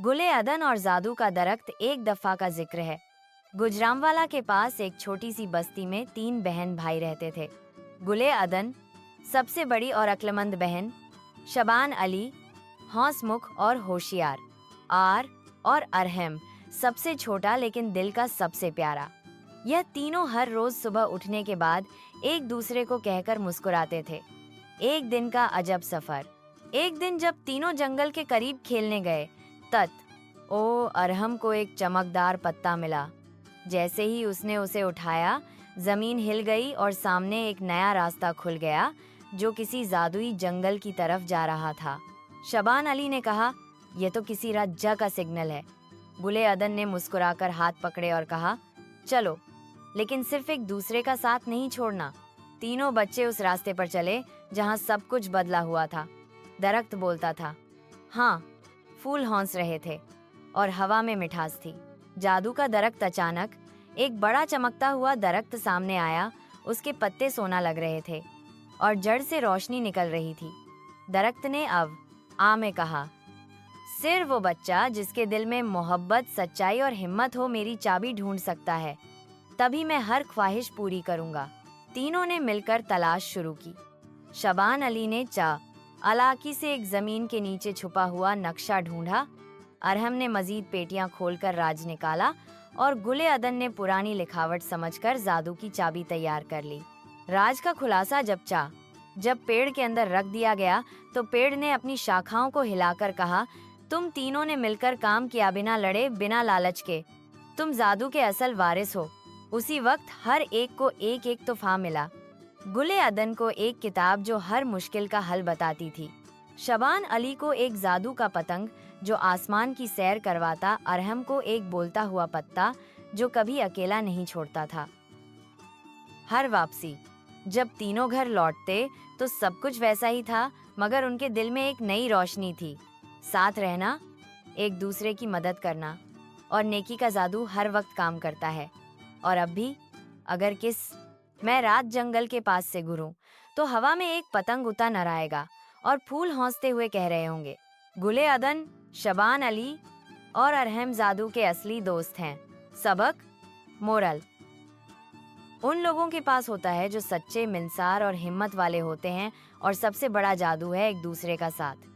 गुले अदन और जादू का दरख्त एक दफा का जिक्र है। गुजरामवाला के पास एक छोटी सी बस्ती में 3 बहन भाई रहते थे। गुले अदन सबसे बड़ी और अक्लमंद बहन, शबान अली हौसमुख और होशियार, आर और अरहम सबसे छोटा लेकिन दिल का सबसे प्यारा। यह तीनों हर रोज सुबह उठने के बाद एक दूसरे को कहकर मुस्कुराते थे। एक दिन का अजब सफर। एक दिन जब तीनों जंगल के करीब खेलने गए, अरहम को एक चमकदार पत्ता मिला। जैसे ही उसने उसे उठाया, जमीन हिल गई और सामने एक नया रास्ता खुल गया जो किसी जादुई जंगल की तरफ जा रहा था। शबान अली ने कहा, यह तो किसी राजा का सिग्नल है। गुले अदन ने मुस्कुराकर हाथ पकड़े और कहा, चलो, लेकिन सिर्फ एक दूसरे का साथ नहीं छोड़ना। तीनों बच्चे उस रास्ते पर चले जहां सब कुछ बदला हुआ था। दरख्त बोलता था, हाँ, फूल हौंस रहे थे और हवा में मिठास थी। जादू का दरख्त अचानक एक बड़ा चमकता हुआ दरख्त सामने आया। उसके पत्ते सोना लग रहे थे और जड़ से रोशनी निकल रही थी। दरख्त ने में कहा, सिर्फ वो बच्चा जिसके दिल में मोहब्बत, सच्चाई और हिम्मत हो मेरी चाबी ढूंढ सकता है। तभी मैं हर ख्वाहिश पूरी करूंगा। तीनों ने मिलकर तलाश शुरू की। शबान अली ने चालाकी से एक जमीन के नीचे छुपा हुआ नक्शा ढूंढा। अरहम ने मजीद पेटियां खोलकर राज निकाला और गुले अदन ने पुरानी लिखावट समझकर जादू की चाबी तैयार कर ली। राज का खुलासा जब पेड़ के अंदर रख दिया गया तो पेड़ ने अपनी शाखाओं को हिलाकर कहा, तुम तीनों ने मिलकर काम किया, बिना लड़े, बिना लालच के। तुम जादू के असल वारिस हो। उसी वक्त हर एक को एक एक तोहफा मिला। गुले अदन को एक किताब जो हर मुश्किल का हल बताती थी। शबान अली को एक जादू का पतंग जो आसमान की सैर करवाता। अरहम को एक बोलता हुआ पत्ता जो कभी अकेला नहीं छोड़ता था। हर वापसी जब तीनों घर लौटते तो सब कुछ वैसा ही था, मगर उनके दिल में एक नई रोशनी थी। साथ रहना, एक दूसरे की मदद करना और नेकी का जादू हर वक्त काम करता है। और अब भी अगर मैं रात जंगल के पास से गुजरूं तो हवा में एक पतंग उता न आएगा और फूल हौंसते हुए कह रहे होंगे, गुले अदन, शबान अली और अरहम जादू के असली दोस्त हैं। सबक, मोरल, उन लोगों के पास होता है जो सच्चे, मिलनसार और हिम्मत वाले होते हैं, और सबसे बड़ा जादू है एक दूसरे का साथ।